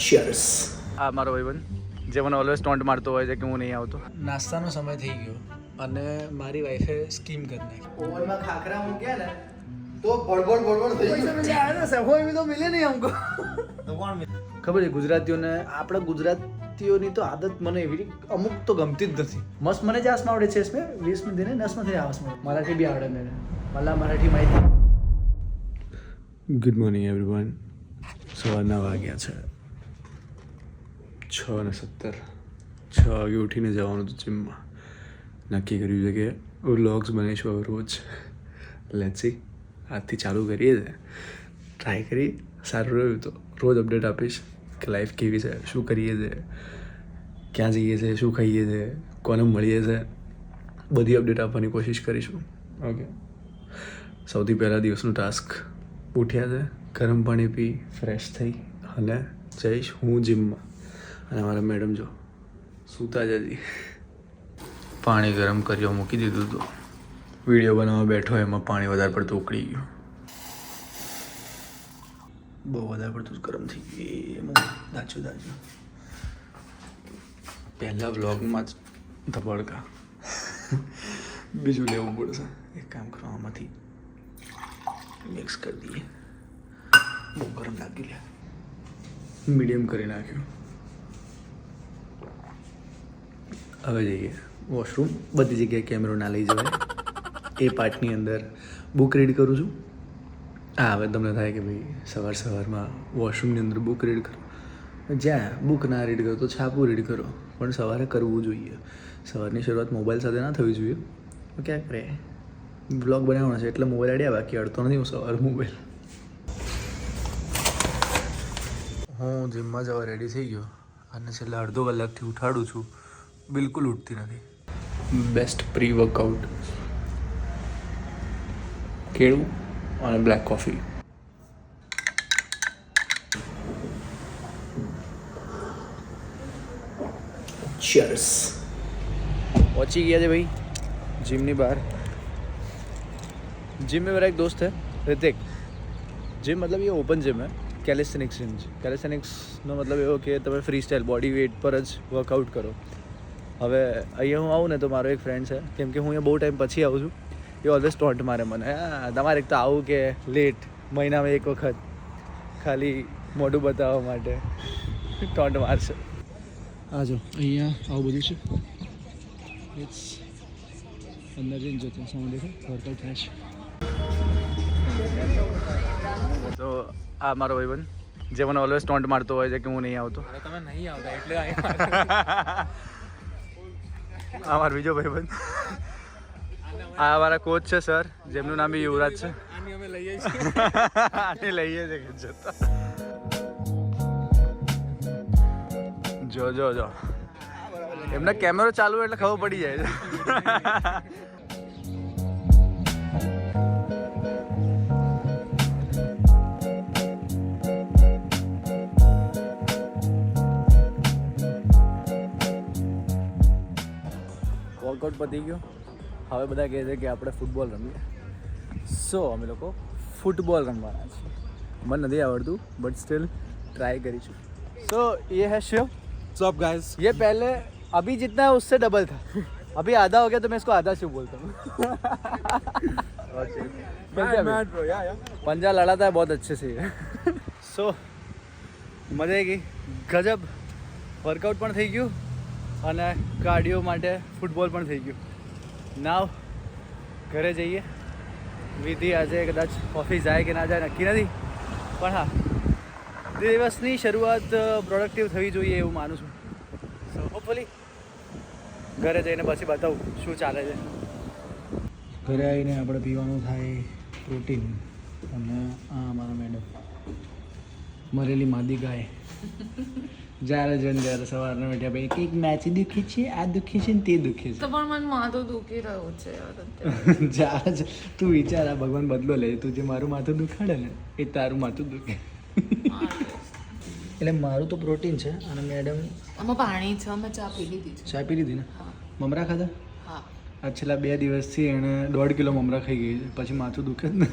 Cheers. આ મારો ભાઈબંધ જે મને ઓલવેઝ ટોન્ટ મારતો હોય છે કે હું નહીં આવતો. નાસ્તાનો સમય થઈ ગયો અને મારી વાઈફે સ્કીમ કરી નાખી. ઓવનમાં ખાખરા મૂક્યા ને તો બળબડ થઈ ગયું. સફોઈ મી તો મિલે નહીં हमको. તો કોણ ખબર છે ગુજરાતીઓને, આપણા ગુજરાતીઓની તો આદત મને એવી અમુક તો ગમતી જ નથી. મસ્ત મને જાસમાં આવડે છે इसमें 20 में देने 10 में देने આવસમાં મરાઠી બી આવડે મને. मला મરાઠી માહિતી. Good morning everyone. સવારના વાગ્યા છે 6:17. 6 વાગે ઉઠીને જવાનું હતું જીમમાં. નક્કી કર્યું છે કે વ્લોગ્સ બનાવીશું હવે રોજ. લેટ્સ સી, આજથી ચાલુ કરીએ છીએ. ટ્રાય કરી, સારું રહ્યું તો રોજ અપડેટ આપીશ કે લાઈફ કેવી છે, શું કરીએ છીએ, ક્યાં જઈએ છીએ, શું ખાઈએ છીએ, કોને મળીએ છીએ, બધી અપડેટ આપવાની કોશિશ કરીશું. ઓકે, સૌથી પહેલાં દિવસનું ટાસ્ક. ઉઠ્યા છે, ગરમ પાણી પી ફ્રેશ થઈ અને જઈશ હું જીમમાં. અને મારા મેડમ જો સૂતા જ હજી. પાણી ગરમ કર્યો, મૂકી દીધું હતું. વિડીયો બનાવવા બેઠો એમાં પાણી વધારે પડતું ઉકળી ગયું. બહુ વધારે પડતું ગરમ થઈ ગયું. એમાં દાચું પહેલાં વ્લોગમાં જ ધબડકા. બીજું લેવું પડશે. એક કામ કરો, આમાંથી મિક્સ કરી દઈએ. બહુ ગરમ લાગી લે. મીડિયમ કરી નાખ્યું. હવે જઈએ વોશરૂમ. બધી જગ્યાએ કેમેરો ના લઈ જવાય. એ પાર્ટની અંદર બુક રીડ કરું છું. હા, હવે તમને થાય કે ભાઈ સવારમાં વોશરૂમની અંદર બુક રીડ કરો. જ્યાં બુક ના રીડ કરો તો છાપું રીડ કરો, પણ સવારે કરવું જોઈએ. સવારની શરૂઆત મોબાઈલ સાથે ના થવી જોઈએ. ક્યાં કરે બ્લોગ બનાવવાનો છે એટલે મોબાઈલ આડ્યા, બાકી અડતો નથી હું સવારે મોબાઈલ. હું જીમમાં જવા રેડી થઈ ગયો અને છેલ્લા અડધો કલાકથી ઉઠાડું છું, બિલકુલ ઉઠતી નથી. બેસ્ટ પ્રી વર્કઆઉટ કેળું અને બ્લેક કોફી. ચીયર્સ. पहुंची गया थे भाई जिम ની બહાર. जिम में मेरा एक दोस्त है ऋतिक. जिम मतलब ये ओपन जिम है. Calisthenics gym. कैलिસ્થेનિક્સનો મતલબ એવો કે તમે ફ્રી સ્ટાઇલ બોડી વેઇટ પર જ વર્કઆઉટ કરો. હવે અહીંયા હું આવું ને તો મારો એક ફ્રેન્ડ છે, કેમ કે હું અહીંયા બહુ ટાઈમ પછી આવું છું. એ ઓલવેઝ ટોન્ટ મારે મને, તમારે એક તો આવું કે લેટ, મહિનામાં એક વખત ખાલી મોઢું બતાવવા માટે ટોન્ટ મારશે. આ જો અહીંયા આવું બધું છે. અંદર જઈને જોતો સામે દેખો વર્કઆઉટ થાય છે. તો આ મારો ભાઈબંધ જે મને ઓલવેઝ ટોન્ટ મારતો હોય છે કે હું નહીં આવતો. તમે નહીં આવતા એટલે આ મારો બીજો ભાઈબંધ. આ અમારા કોચ છે સર, જેમનું નામ બી યુવરાજ છે. આની અમે લઈએ છીએ. આને લઈએ છે કે જતા. જો જો જો એમના કેમેરો ચાલુ એટલે ખબર પડી જાય છે. વર્કઆઉટ પતી ગયો. હવે બધા કહે છે કે આપણે ફૂટબોલ રમીએ. સો અમે લોકો ફૂટબોલ રમવાના છીએ. મને નથી આવડતું બટ સ્ટીલ ट्राई करीશું. तो ये है शिव. सब गाइस, ये पहले अभी जितना है उससे डबल था. अभी आधा हो गया तो मैं इसको आधा शिव बोलता हूँ. पंजा लड़ा था बहुत अच्छे से. सो મજા આવી ગઈ. ગજબ વર્કઆઉટ પણ થઈ ગયું અને કાર્ડિયો માટે ફૂટબોલ પણ થઈ ગયું. નાવ ઘરે જઈએ. વિધિ આજે કદાચ ઓફિસ જાય કે ના જાય નક્કી નથી, પણ હા દિવસની શરૂઆત પ્રોડક્ટિવ થવી જોઈએ એવું માનું છું. સો હોપફુલી ઘરે જઈને પછી બતાવું શું ચાલે છે. ઘરે આવીને આપણે પીવાનું થાય પ્રોટીન. અને આ અમારા મેડમ મરેલી માદી ગાય. જ્યારે જોઈને ત્યારે સવારના બેઠા ભાઈ કંઈક માથું દુખે છે, આ દુખે છે ને તે દુખે છે. તો પણ મને માથું દુખી રહ્યું છે યાર અત્યારે. જ્યારે તું વિચાર, આ ભગવાન બદલો લે. તું જે મારું માથું દુખાડે ને એ તારું માથું દુખે. એટલે મારું તો પ્રોટીન છે અને મેડમ આમાં પાણી છે, અમે ચા પી લીધી છે. ચા પી લીધી ને? મમરા ખાધા? હા. આ છેલ્લા 2 દિવસથી એણે 1.5 કિલો મમરા ખાઈ ગઈ છે. પછી માથું દુખે જ ને.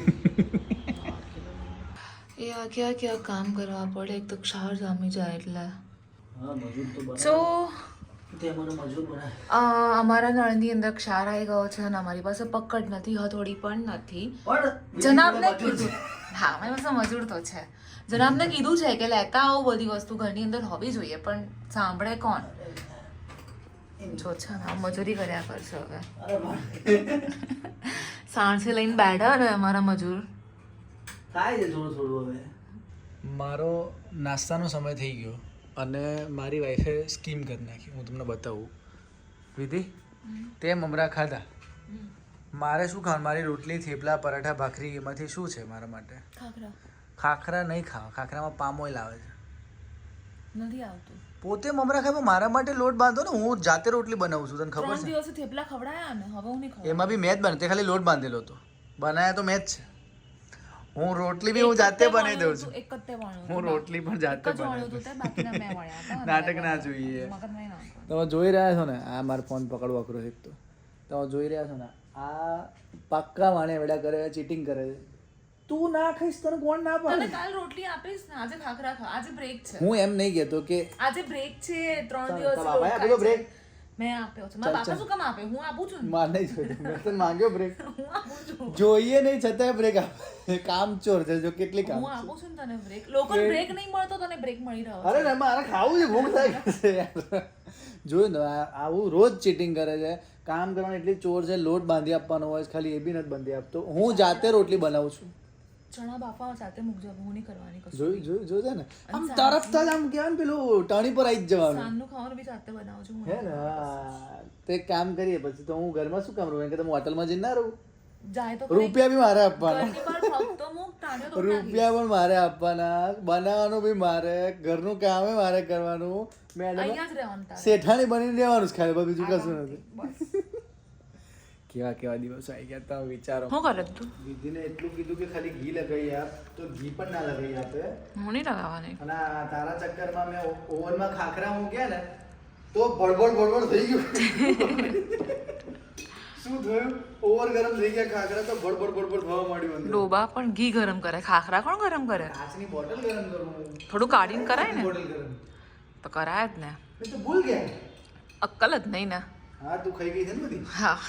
એ આ ક્યાં ક્યાં કામ કરવા પડે, એક તો ક્ષાર જામી જાય એટલે. હા મજૂર તો સો તે મને મજૂર બનાવે. અમારા નળની અંદર ક્ષાર આવી ગયો છે અને અમારી પાસે પકડ નથી, હથોડી પણ નથી. પણ જનાબને કીધું, હા મારી પાસે મજૂર તો છે. જનાબને કીધું છે કે લેતા આવો બધી વસ્તુ ઘરની અંદર હોવી જોઈએ, પણ સાંભળે કોણ? જો છે ને મજૂરી કર્યા કરશે હવે. સાંજે લઈને બેઠા ને અમારા મજૂર. થાય છે થોડું થોડું હવે. મારો નાસ્તાનો સમય થઈ ગયો અને મારી વાઈફે સ્કીમ કરી નાખી. હું તમને બતાવું. વિધિ, તે મમરા ખાધા. મારે શું ખાવાનું? મારી રોટલી, થેપલા, પરાઠા, ભાખરી, એમાંથી શું છે મારા માટે? ખાખરા ખાખરા નહીં ખાવા. ખાખરામાં પામ ઓઇલ આવે છે. નથી આવતું. પોતે મમરા ખાય, મારા માટે લોટ બાંધો ને. હું જાતે રોટલી બનાવું છું, તને ખબર 3 છે? દિવસે થેપલા ખવડાયા ને, હવે હું નહીં ખવડાવું. એમાં બી મેં જ બનાવ્યું, તે ખાલી લોટ બાંધેલો હતો. બનાવ્યા તો મેં જ છે. હું રોટલી બી હું જાતે બનાવી દઉં છું. એક જ તે વણ્યું. હું રોટલી પણ જાતે બનાવી દઉં. તે બાકીના મેં વણ્યા હતા. નાટક ના જોઈએ. મગજમાં નાખો. તમે જોઈ રહ્યા છો ને, આ મારો ફોન પકડવા અઘરો છે. તો તમે જોઈ રહ્યા છો ને, આ પક્કા માણે વેડા કરે, ચીટિંગ કરે છે. તું ના ખાઈશ તને કોણ ના તને પાડે? કાલ રોટલી આપીશ ને, આજે ખાખરા ખા. આજે બ્રેક છે. હું એમ નહીં કહેતો કે આજે બ્રેક છે. 3 દિવસ બાબા આપ્યો બ્રેક. મેં આપ્યો છે. મારા બાપા શું કામ આપે? હું આપું છું ને. માર નહીં જોઈતો. મેં તને માંગ્યો બ્રેક. હું આપું છું. જોઈએ નહીં છતાંય બ્રેક આપે. કામ ચોર છે. જો કેટલી કામ હું આપું છું ને તને બ્રેક. લોકોને બ્રેક નહીં મળતો, તને બ્રેક મળી રહ્યો છે. અરે ના, મારે ખાવું છે, ભૂખ થાય છે યાર. જોયું ને, આવું રોજ ચીટિંગ કરે છે. કામ કરવાની એટલી ચોર છે. લોટ બાંધી આપવાનો હોય ખાલી, એ બી નથી બાંધી આપતો. હું જાતે રોટલી બનાવું છું. ચણા બાફા સાથે મૂકજો, હું નહીં કરવાની કશું. જોયું છે ને, આમ તરત જ આમ કહેવાય ને, પેલું ટણી પર આવી જ જવાનું. સાંજનું ખાવાનું બી સાથે બનાવજો. હું હે ને? હા. તો એક કામ કરીએ પછી તો હું ઘરમાં શું કામ રહું? એમ કે તમે હોટલમાં જઈને ના રહું. જાય તો રૂપિયા બી મારે આપવાના. ઘરની બહાર ફક્ત મૂક, તાળીઓ તો રૂપિયા પણ મારે આપવાના, બનાવવાનું બી મારે, ઘરનું કામે મારે કરવાનું. મેડમ અહીંયા જ રહેવાનું તારે. શેઠાણી બનીને રહેવાનું જ ખાલી, બીજું કશું નથી. કેવા કેવા દિવસો આવી ગયા તમે વિચારો. શું કરે તું? વિધિને એટલું કીધું કે ખાલી ઘી લગાવી આપ, તો ઘી પણ ના લગાવી આપે. હું નહીં લગાવવાની. અને આ તારા ચક્કરમાં મેં ઓવનમાં ખાખરા મૂક્યા ને, તો ભડભડ થઈ ગયું. શું થયું? ઓવર ગરમ થઈ ગયા ખાખરા, તો ભડભડ થવા માંડ્યું અંદર. ડોબા પણ ઘી ગરમ કરે, ખાખરા કોણ ગરમ કરે? કાચની બોટલ ગરમ કરું. થોડું કાઢીને કરાય ને. બોટલ ગરમ. તો કરાય જ ને. મેં તો ભૂલ ગયા. અક્કલ જ નહીં ને. હા, તું ખાઈ ગઈ છે ને બધી. હા,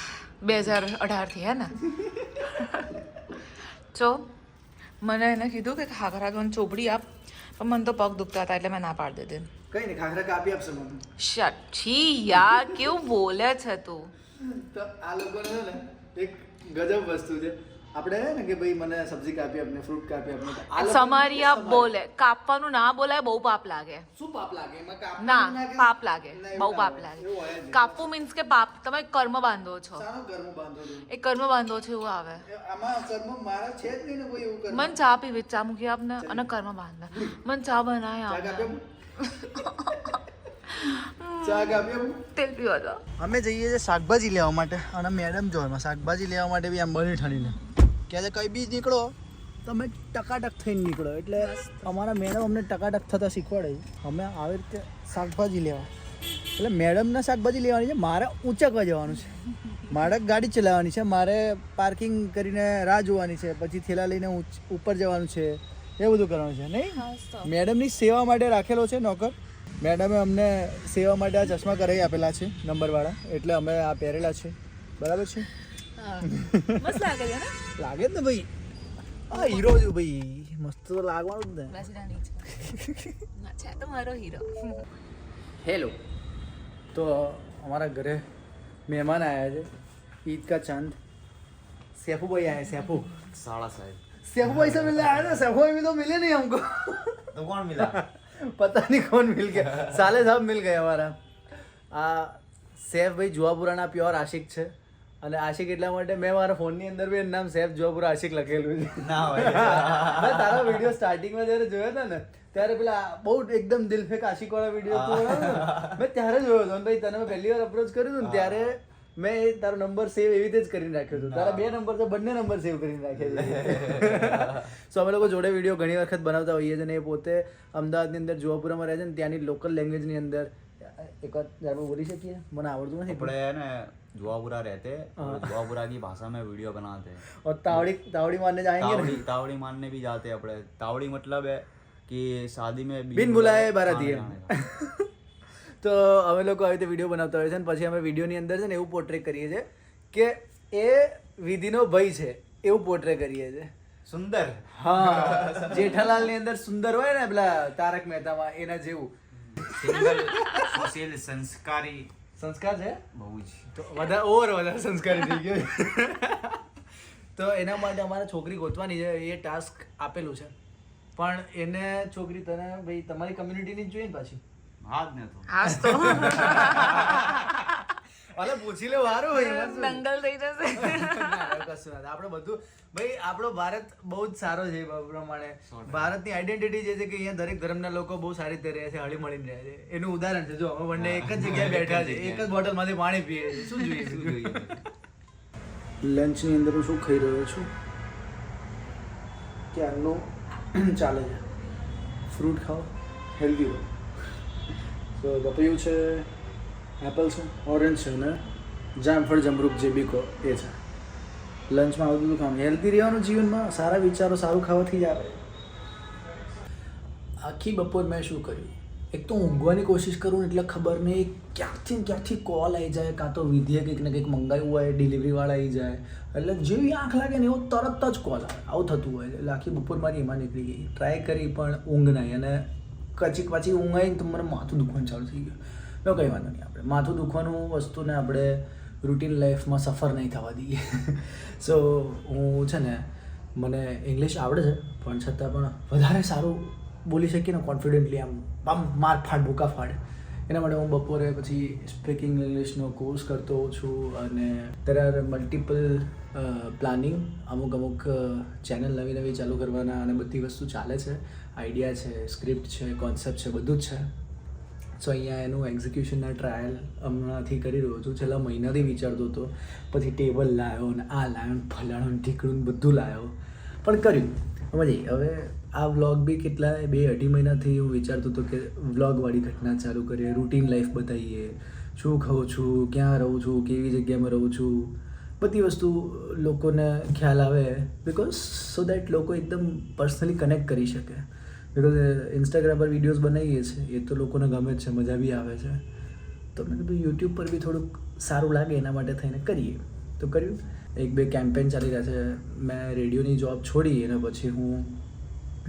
2018 થી હે ને. જો મને એને કીધું કે ખાખરા દોન ચોપડી આપ, પણ મને તો પગ દુખતા હતા એટલે મેં ના પાડી દીધી. કઈ નહીં, ખાખરા કાપી આપશે મને. શછી યાર, કેવું બોલે છે તું. તો આ લોકોને છે ને એક ગજબ વસ્તુ છે. આપણે ને કે ભાઈ મને સબ્જી કાપી આપને, ફ્રૂટ કાપી આપને. તો આ લોકોને સમારિયા બોલે. કાપવાનું ના બોલાય, બહુ પાપ લાગે. શું પાપ લાગે એમાં? કાપવાનું ના, કે- પાપ લાગે, ના, એવું બહુ ના પાપ હોય. લાગે. એવું હોય જ નહીં. કાપવું મીન્સ કે પાપ, તમે કર્મ બાંધો છો. શાનું કર્મ બાંધો છો? એ કર્મ બાંધો છો એવું આવે. આમાં કર્મ મારા છે જ નહીં ને કોઈ એવું કર્મ. મન ચા પીવી, ચા મૂકી આપને અને કર્મ બાંધે. મન ચા બનાય ચા કાપી આપને. આપું? ચા કાપી આપું? તેલ પીવા દો. અમે જઈએ છીએ શાકભાજી લેવા માટે, અને મેડમ જો એમાં શાકભાજી લેવા માટે બી આમ બની ઠણીને કહે છે કઈ બી નીકળો તમે ટકાટક થઈને નીકળો. એટલે અમારા મેડમ અમને ટકાટક થતાં શીખવાડે છે. અમે આવી રીતે શાકભાજી લેવા, એટલે મેડમના શાકભાજી લેવાની છે, મારે ઊંચકવા જવાનું છે, મારે ગાડી ચલાવવાની છે, મારે પાર્કિંગ કરીને રાહ જોવાની છે, પછી થેલા લઈને ઉપર જવાનું છે, એ બધું કરવાનું છે. નહીં, મેડમની સેવા માટે રાખેલો છે નોકર. મેડમે અમને સેવા માટે આ ચશ્મા કરાવી આપેલા છે નંબરવાળા, એટલે અમે આ પહેરેલા છે. બરાબર છે? મસ્ત લાગે છે ને. લાગે જ ને ભાઈ, આ હીરો છું ભાઈ, મસ્ત તો લાગવાનું જ ને. બેસીરાની છે. ના છે તો મારો હીરો. હેલો. તો અમારા ઘરે મહેમાન આવ્યા છે, ईद का चांद. सैफू भाई आए. सैफू साड़ा साहब सैफू भाई से मिलने आए ना. सैफू भाई तो मिले नहीं हमको. तो कौन मिला? पता नहीं कौन मिल गया. साले साहब मिल गए हमारा. આ સૈફ ભાઈ જુવાપુરાના પ્યોર આશિક છે, અને આશિક એટલા માટે મેં મારા ફોનની અંદર બી એનું નામ સૈફ જુવાપુરા આશિક લખેલું છે. ના હોય. મેં તારા વિડીયો સ્ટાર્ટિંગમાં જ્યારે જોયો હતો ને, ત્યારે પેલા બહુ એકદમ દિલફેક આશિક વાળા વિડીયો મેં ત્યારે જોયો હતો. ભાઈ તને મેં પહેલી વાર અપ્રોચ કર્યું હતું ને, ત્યારે મેં તારો નંબર સેવ એવી રીતે જ કરીને રાખ્યો હતો. તારા 2 નંબર છે, બંને નંબર સેવ કરીને રાખ્યા છે. સો અમે લોકો જોડે વિડીયો ઘણી વખત બનાવતા હોઈએ છીએ, અને એ પોતે અમદાવાદની અંદર જુવાપુરામાં રહે છે, ને ત્યાંની લોકલ લેંગ્વેજની અંદર એક વાર જાણવું બોલી શકીએ? મને આવડતું નથી. આપણે ને जुआपुरा रहते और जुआपुरा की भाषा में वीडियो बनाते हैं और तावड़ी मारने जाएंगे तावड़ी मारने भी जाते हैं अपने तावड़ी मतलब है कि शादी में બિન બોલાય બારાતી खाने એમ जाने का। તો અમે લોકો આવી રીતે વિડીયો બનાવતા હોય છે અને પછી અમે વિડીયોની અંદર છે ને એવું પોર્ટ્રે કરીએ છીએ કે એ વિધિનો ભાઈ છે એવું પોર્ટ્રે કરીએ છીએ. सुंदर હા જેઠાલાલની અંદર સુંદર હોય ને પેલા તારક મહેતામાં એના જેવું सिंगल सुशील संस्कारी સંસ્કાર છે બહુ જ તો વધારે સંસ્કારી થઈ ગયો. તો એના માટે અમારે છોકરી ગોતવાની છે એ ટાસ્ક આપેલું છે પણ એને છોકરી તને ભાઈ તમારી કમ્યુનિટીની જ જોઈએ ને પાછી હાથ ને તો આજ તો અલે પૂછી લે વારું હોય એમાં શું? દંગલ થઈ જશે. ના, એવું કશું નથી. આપણે બધું ભાઈ આપણો ભારત બહુ જ સારો છે એ પ્રમાણે ભારતની આઈડેન્ટિટી જે છે કે અહીંયા દરેક ધર્મના લોકો બહુ સારી રીતે રહે છે હળી મળીને રહે છે એનું ઉદાહરણ છે. જો અમે બંને એક જ જગ્યાએ બેઠા છે એક જ બોટલમાંથી પાણી પીએ છીએ શું જોઈએ શું જોઈએ લંચની અંદર હું શું ખાઈ રહ્યો છું ક્યારનું ચાલે છે ફ્રૂટ ખાઓ હેલ્ધી હોય. તો પપૈયું છે, એપલ છે, ઓરેન્જ છે અને જામફળ જમરૂક જે બી કહો એ છે. લંચમાં આવું બધું ખાવાનું હેલ્ધી રહેવાનું જીવનમાં સારા વિચારો સારું ખાવાથી જ આવે. આખી બપોર મેં શું કર્યું એક તો ઊંઘવાની કોશિશ કરું ને એટલે ખબર નહીં ક્યાંથી કોલ આવી જાય કાં તો વિધિએ કંઈક ને કંઈક મંગાવ્યું હોય ડિલિવરીવાળા આવી જાય એટલે જેવી આંખ લાગે ને એવો તરત જ કોલ આવે આવું થતું હોય એટલે આખી બપોર મારી એમાં નીકળી ગઈ. ટ્રાય કરી પણ ઊંઘ નહીં અને પાછી ઊંઘ આવી ને તો મને માથું દુખવાનું ચાલુ થઈ ગયું. તો કંઈ વાંધો નહીં આપણે માથું દુખવાનું વસ્તુને આપણે રૂટીન લાઈફમાં સફર નહીં થવા દઈએ. સો હું છે ને મને ઇંગ્લિશ આવડે છે પણ છતાં પણ વધારે સારું બોલી શકીએ ને કોન્ફિડન્ટલી આમ માર ફાડ ભૂકા ફાડ એના માટે હું બપોરે પછી સ્પીકિંગ ઇંગ્લિશનો કોર્સ કરતો હોઉં છું અને there are મલ્ટિપલ પ્લાનિંગ અમુક ચેનલ નવી ચાલુ કરવાના અને બધી વસ્તુ ચાલે છે. આઈડિયા છે, સ્ક્રિપ્ટ છે, કોન્સેપ્ટ છે, બધું જ છે. સો અહીંયા એનું એક્ઝિક્યુશનના ટ્રાયલ હમણાંથી કરી રહ્યો છું. છેલ્લા મહિનાથી વિચારતો હતો પછી ટેબલ લાવ્યો ને આ લાવ્યો ને ફલાણું ને ઢીકણું બધું લાવ્યો પણ કર્યું. સમજી હવે આ વ્લોગ બી કેટલા 2-2.5 મહિનાથી હું વિચારતો હતો કે વ્લોગવાળી ઘટના ચાલુ કરીએ, રૂટીન લાઈફ બતાવીએ, શું ખાઉં છું, ક્યાં રહું છું, કેવી જગ્યામાં રહું છું, બધી વસ્તુ લોકોને ખ્યાલ આવે બિકોઝ સો દેટ લોકો એકદમ પર્સનલી કનેક્ટ કરી શકે. બિકોઝ ઇન્સ્ટાગ્રામ પર વિડીયોઝ બનાવીએ છીએ એ તો લોકોને ગમે જ છે, મજા બી આવે છે. તો મેં કીધું યુટ્યુબ પર બી થોડુંક સારું લાગે એના માટે થઈને કરીએ તો કર્યું. 1-2 કેમ્પેન ચાલી રહ્યા છે. મેં રેડિયોની જોબ છોડી અને પછી હું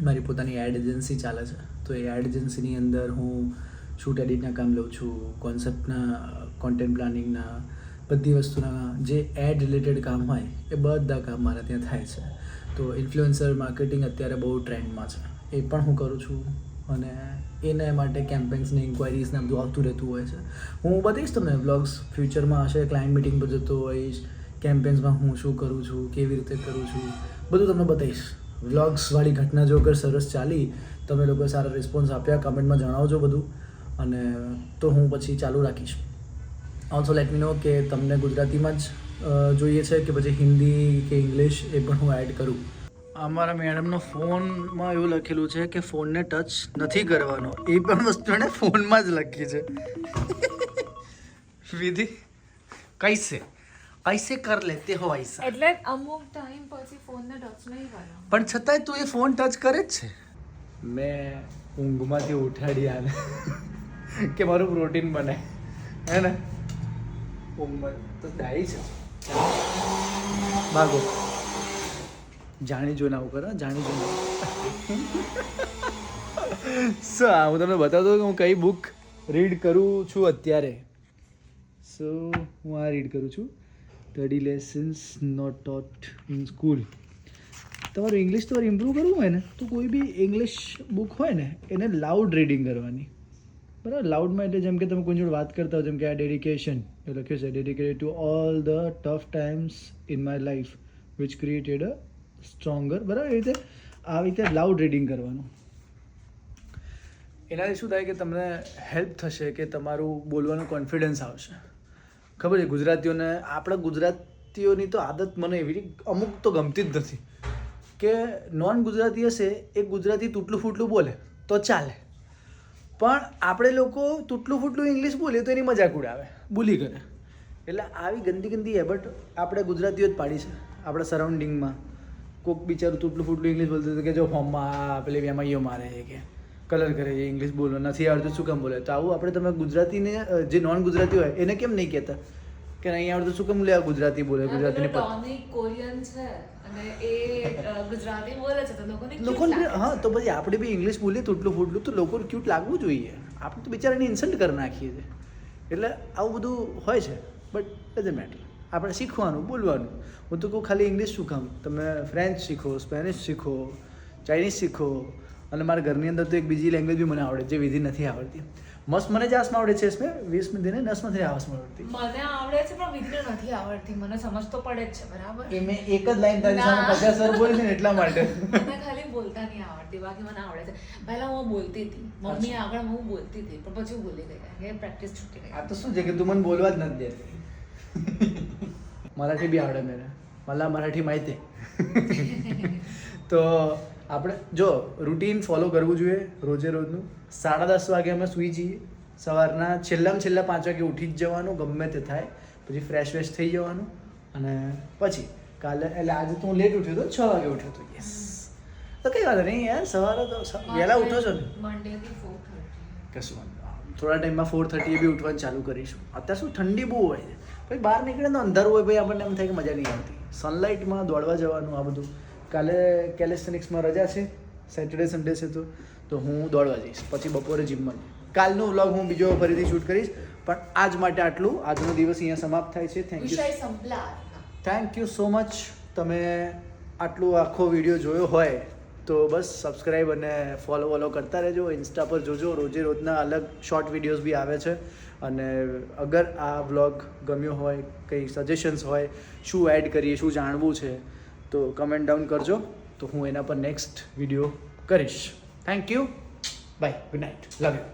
મારી પોતાની એડ એજન્સી ચાલે છે તો એ એડ એજન્સીની અંદર હું શૂટ એડિટના કામ લઉં છું, કોન્સેપ્ટના, કોન્ટેન્ટ પ્લાનિંગના, બધી વસ્તુના જે એડ રિલેટેડ કામ હોય એ બધા કામ મારા ત્યાં થાય છે. તો ઇન્ફ્લુએન્સર માર્કેટિંગ અત્યારે બહુ ટ્રેન્ડમાં છે એ પણ હું કરું છું અને એના માટે કેમ્પેન્સને ઇન્ક્વાયરીઝને બધું આવતું રહેતું હોય છે. હું બતાવીશ તમને વ્લોગ્સ ફ્યુચરમાં હશે, ક્લાયન્ટ મિટિંગ પર જતો હોઈશ, કેમ્પેન્સમાં હું શું કરું છું, કેવી રીતે કરું છું, બધું તમને બતાવીશ. વ્લોગ્સવાળી ઘટના જો અગર સરસ ચાલી, તમે લોકો સારા રિસ્પોન્સ આપ્યા, કમેન્ટમાં જણાવજો બધું અને તો હું પછી ચાલુ રાખીશ. ઓલ્સો લેટ મી નો કે તમને ગુજરાતીમાં જ જોઈએ છે કે પછી હિન્દી કે ઇંગ્લિશ એ પણ હું એડ કરું. અમારા મેડમનો ફોનમાં એવું લખેલું છે કે ફોનને ટચ નથી કરવાનો, એ પણ વસ્તુ એણે ફોનમાં જ લખી છે. વિધિ કૈસે કર લેતે હો ऐसा એટલે અમુક ટાઈમ પછી ફોનને ટચ નહીં કરવાનો પણ છતાંય તું એ ફોન ટચ કરે જ છે. મેં ઊંઘમાંથી ઉઠાડી આને કે મારું પ્રોટીન બને હે ને ઊંઘમાં તો ડાઈ છે ભાગો જાણી જોઈને આવું કરો જાણી જોઈને. સો હું તમને બતાવતો કે હું કઈ બુક રીડ કરું છું અત્યારે. સો હું આ રીડ કરું છું, study lessons not taught in school. તમારું ઇંગ્લિશ તમારે ઇમ્પ્રૂવ કરવું હોય ને તો કોઈ બી ઇંગ્લિશ બુક હોય ને એને લાઉડ રીડિંગ કરવાની. બરાબર, લાઉડમાં એટલે જેમ કે તમે કોઈ જોડે વાત કરતા હો, જેમ કે આ ડેડિકેશન એ લખ્યું છે, dedicated to all the tough times in my life which created a stronger. બરાબર, એ રીતે આવી રીતે લાઉડ રીડિંગ કરવાનું. એનાથી શું થાય કે તમને હેલ્પ થશે કે તમારું બોલવાનું કોન્ફિડન્સ આવશે. ખબર છે ગુજરાતીઓને, આપણા ગુજરાતીઓની તો આદત મને એવી અમુક તો ગમતી જ નથી કે નોન ગુજરાતી હશે એ ગુજરાતી તૂટલું ફૂટલું બોલે તો ચાલે, પણ આપણે લોકો તૂટલું ફૂટલું ઇંગ્લિશ બોલીએ તો એની મજાક ઉડાવે, બોલી કરે. એટલે આવી ગંદી ગંદી હેબિટ આપણે ગુજરાતીઓ જ પાડી છે આપણા સરાઉન્ડિંગમાં. કોઈક બિચારું તૂટલું ફૂટલું ઇંગ્લિશ બોલતું હતું કે જો ફોર્મમાં પેલી વેમાઈઓ મારે છે કે કલર કરે છે, ઇંગ્લિશ બોલો નથી આવડતું શું કામ બોલે. તો આવું આપણે તમે ગુજરાતીને જે નોન ગુજરાતી હોય એને કેમ નહીં કહેતા કે નહીં આવડતું શું કામ લે ગુજરાતી બોલે ગુજરાતીને કોરિયન છે અને એ ગુજરાતી બોલે છે તો લોકોને હા તો પછી આપણે બી ઇંગ્લિશ બોલીએ તૂટલું ફૂટલું તો લોકોને ક્યુટ લાગવું જોઈએ. આપણે તો બિચારાને ઇન્સલ્ટ કરી નાખીએ છીએ. એટલે આવું બધું હોય છે બટ ડઝન્ટ મેટર. આપણે શીખવાનું બોલવાનું. હું તો કહું ખાલી ઇંગ્લિશ શું કામ, તમે ફ્રેન્ચ શીખો, સ્પેનિશ શીખો, ચાઇનીઝ શીખો. અને મારા ઘરની અંદર તો એક બીજી લેંગ્વેજ બી મને આવડે જે વિધિ નથી આવડતી. મસ્ત મને જાસમાં આવડે છે इसमें 20 में दिन 10 में આવડતી મને આવડે છે પણ વિધિને નથી આવડતી. મને સમજ તો પડે જ છે બરાબર. એ મેં એક જ લાઈન તારી સામે 50 વાર બોલી છે ને એટલા માટે. મને ખાલી બોલતા નહીં આવડતી, બાકી મને આવડે છે. પહેલા હું બોલતી હતી, મમ્મી આગળ હું બોલતી હતી પણ પછી હું ભૂલી ગઈ કારણ કે પ્રેક્ટિસ છૂટી ગઈ. આ તો શું છે કે તું મને બોલવા જ નથી દેતી. મરાઠી બી આવડે મેરે, मला મરાઠી માહિતી. તો આપણે જો રૂટીન ફોલો કરવું જોઈએ રોજે રોજનું. 10:30 વાગે અમે સૂઈ જઈએ. સવારના છેલ્લામાં છેલ્લા 5 વાગે ઉઠી જ જવાનું ગમે તે થાય. પછી ફ્રેશ વેશ થઈ જવાનું અને પછી કાલે એટલે આજે તો હું લેટ ઉઠ્યો હતો 6 વાગે ઉઠ્યો હતો. યસ તો કંઈ વાત નહીં યાર, સવારે તો વહેલા ઉઠો છો ને. મંડેથી 4:30 કશું વાંધો થોડા ટાઈમમાં 4:30 બી ઉઠવાનું ચાલુ કરીશું. અત્યારે શું ઠંડી બહુ હોય છે ભાઈ, બહાર નીકળે તો અંધારું હોય ભાઈ, આપણને એમ થાય કે મજા નહીં આવતી. સનલાઇટમાં દોડવા જવાનું આ બધું. કાલે કેલેસ્થેનિક્સમાં રજા છે, સેટરડે સન્ડે છે તો હું દોડવા જઈશ. પછી બપોરે જીમમાં. કાલનો વ્લોગ હું બીજો ફરીથી શૂટ કરીશ. પણ આજ માટે આટલું. આજનો દિવસ અહીંયા સમાપ્ત થાય છે. Thank you so much. તમે આટલું આખો વિડીયો જોયો હોય તો બસ સબસ્ક્રાઈબ અને ફોલો કરતા રહેજો. ઇન્સ્ટા પર જોજો, રોજે રોજના અલગ શોર્ટ વિડીયોઝ બી આવે છે. અને અગર આ વ્લોગ ગમ્યો હોય, કંઈ સજેશન્સ હોય, શું એડ કરીએ, શું જાણવું છે તો કમેન્ટ ડાઉન કરજો. તો હું એના પર નેક્સ્ટ વિડીયો કરીશ. Thank you, bye, good night, love you.